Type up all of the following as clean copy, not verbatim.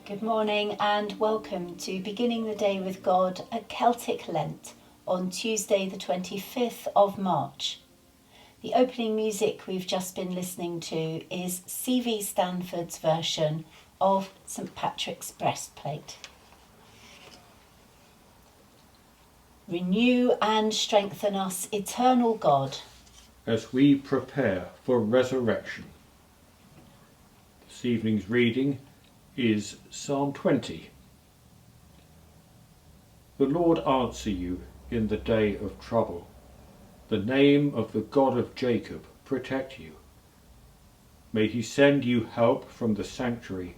Good morning and welcome to Beginning the Day with God at Celtic Lent on Tuesday the 25th of March. The opening music we've just been listening to is C.V. Stanford's version of St. Patrick's Breastplate. Renew and strengthen us, eternal God, as we prepare for resurrection. This evening's reading is Psalm 20. The Lord answer you in the day of trouble. The name of the God of Jacob protect you. May he send you help from the sanctuary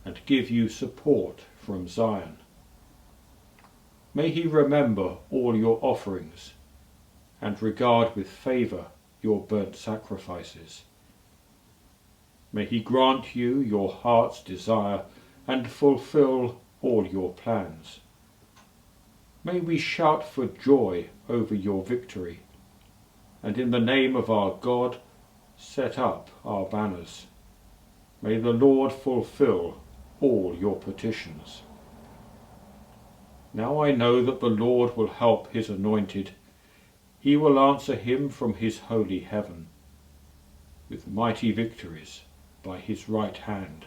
and give you support from Zion. May he remember all your offerings and regard with favour your burnt sacrifices. May he grant you your heart's desire and fulfill all your plans. May we shout for joy over your victory, and in the name of our God set up our banners. May the Lord fulfill all your petitions. Now I know that the Lord will help his anointed. He will answer him from his holy heaven with mighty victories by his right hand.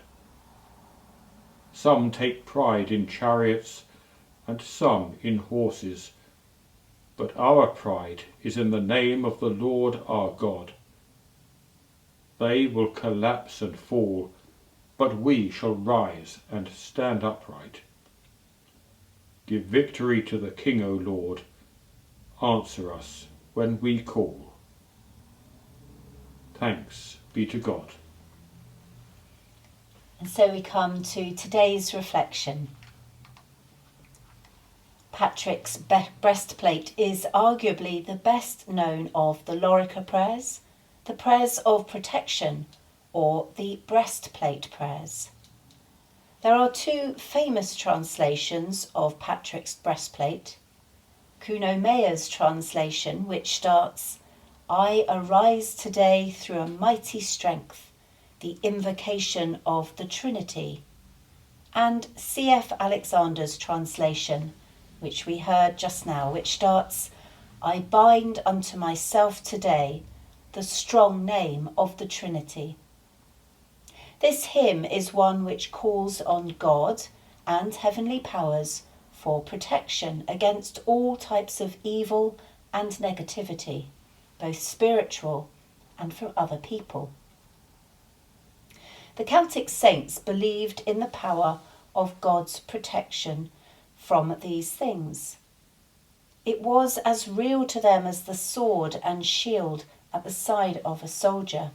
Some take pride in chariots and some in horses, but our pride is in the name of the Lord our God. They will collapse and fall, but we shall rise and stand upright. Give victory to the King, O Lord. Answer us when we call. Thanks be to God. And so we come to today's reflection. Patrick's breastplate is arguably the best known of the Lorica prayers, the prayers of protection, or the breastplate prayers. There are two famous translations of Patrick's breastplate. Kuno Meyer's translation, which starts, "I arise today through a mighty strength, the invocation of the Trinity," and C.F. Alexander's translation, which we heard just now, which starts, "I bind unto myself today the strong name of the Trinity." This hymn is one which calls on God and heavenly powers for protection against all types of evil and negativity, both spiritual and from other people. The Celtic saints believed in the power of God's protection from these things. It was as real to them as the sword and shield at the side of a soldier.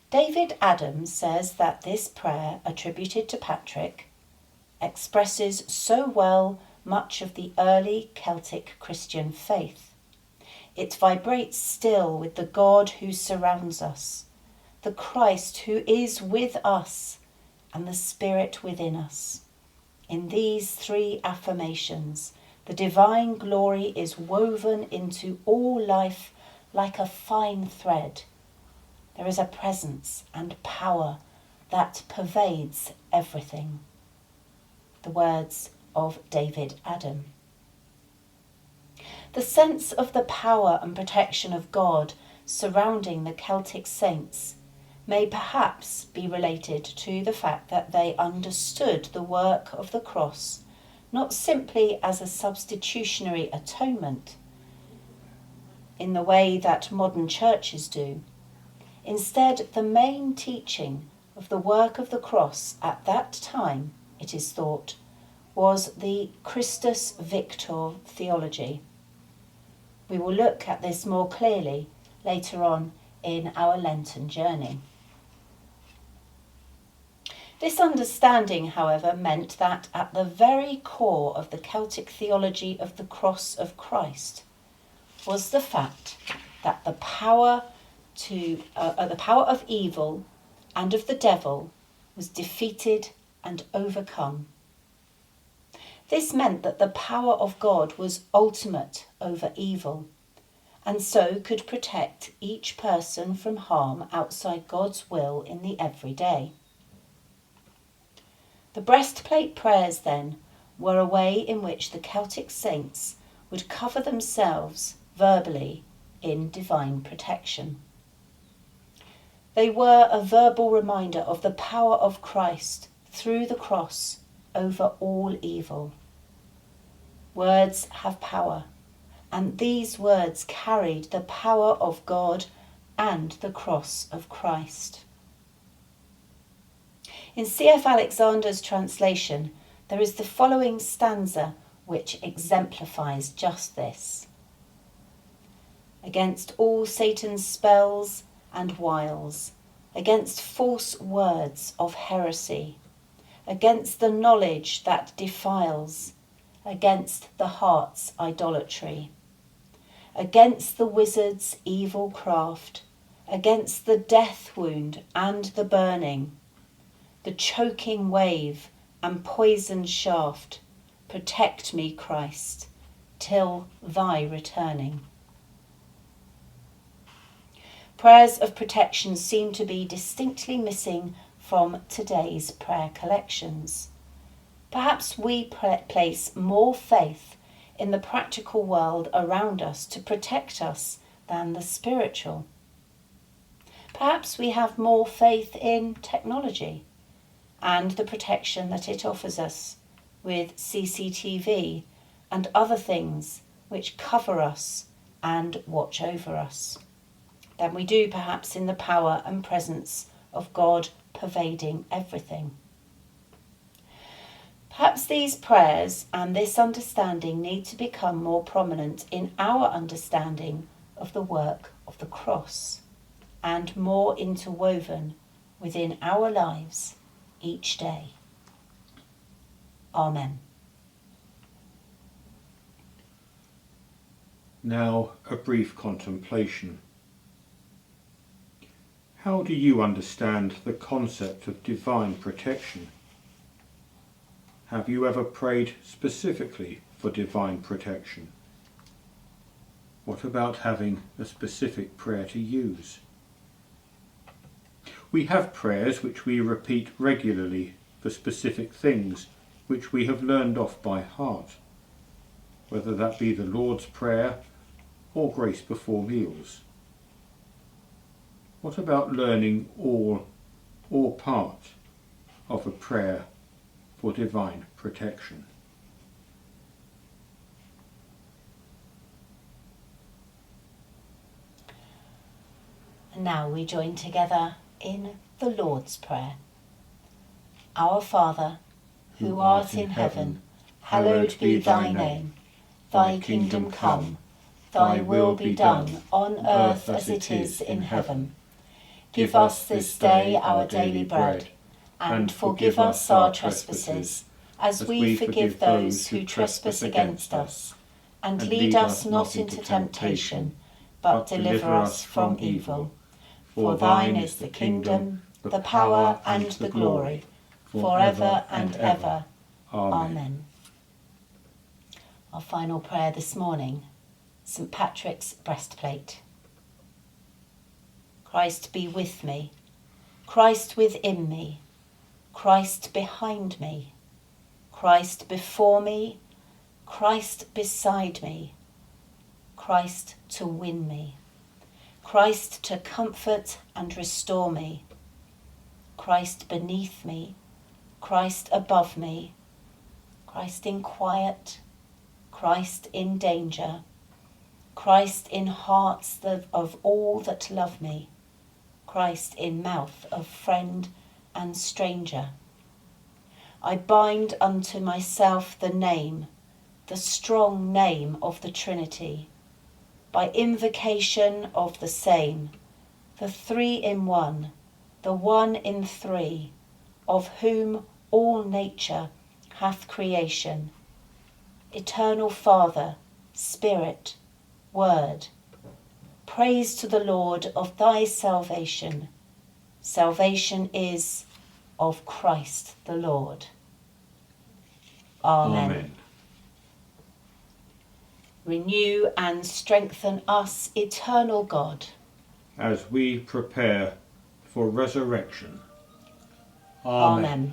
David Adams says that this prayer, attributed to Patrick, expresses so well much of the early Celtic Christian faith. It vibrates still with the God who surrounds us, the Christ who is with us, and the Spirit within us. In these three affirmations, the divine glory is woven into all life like a fine thread. There is a presence and power that pervades everything. The words of David Adam. The sense of the power and protection of God surrounding the Celtic saints may perhaps be related to the fact that they understood the work of the cross not simply as a substitutionary atonement in the way that modern churches do. Instead, the main teaching of the work of the cross at that time, it is thought, was the Christus Victor theology. We will look at this more clearly later on in our Lenten journey. This understanding, however, meant that at the very core of the Celtic theology of the cross of Christ was the fact that the power of evil and of the devil was defeated and overcome. This meant that the power of God was ultimate over evil, and so could protect each person from harm outside God's will in the everyday. The breastplate prayers, then, were a way in which the Celtic saints would cover themselves verbally in divine protection. They were a verbal reminder of the power of Christ through the cross over all evil. Words have power, and these words carried the power of God and the cross of Christ. In C.F. Alexander's translation, there is the following stanza which exemplifies just this. Against all Satan's spells and wiles, against false words of heresy, against the knowledge that defiles, against the heart's idolatry, against the wizard's evil craft, against the death wound and the burning, the choking wave and poisoned shaft, protect me, Christ, till thy returning. Prayers of protection seem to be distinctly missing from today's prayer collections. Perhaps we place more faith in the practical world around us to protect us than the spiritual. Perhaps we have more faith in technology and the protection that it offers us with CCTV and other things which cover us and watch over us, than we do perhaps in the power and presence of God pervading everything. Perhaps these prayers and this understanding need to become more prominent in our understanding of the work of the cross and more interwoven within our lives each day. Amen. Now a brief contemplation. How do you understand the concept of divine protection? Have you ever prayed specifically for divine protection? What about having a specific prayer to use? We have prayers which we repeat regularly for specific things which we have learned off by heart, whether that be the Lord's Prayer or grace before meals. What about learning all or part of a prayer for divine protection? And now we join together in the Lord's Prayer. Our Father, who art in heaven, hallowed be thy name. Thy kingdom come, thy will be done on earth as it is in heaven. Give us this day our daily bread, and forgive us our trespasses, as we forgive those who trespass against us. And lead us not into temptation, but deliver us from evil. For thine is the kingdom, the power and the glory, forever and ever. Amen. Our final prayer this morning, St. Patrick's breastplate. Christ be with me, Christ within me, Christ behind me, Christ before me, Christ beside me, Christ to win me, Christ to comfort and restore me, Christ beneath me, Christ above me, Christ in quiet, Christ in danger, Christ in hearts of all that love me, Christ in mouth of friend and stranger. I bind unto myself the name, the strong name of the Trinity, by invocation of the same, the three in one, the one in three, of whom all nature hath creation, eternal Father, Spirit, Word. Praise to the Lord of thy salvation. Salvation is of Christ the Lord. Amen. Amen. Renew and strengthen us, eternal God, As we prepare for resurrection. Amen.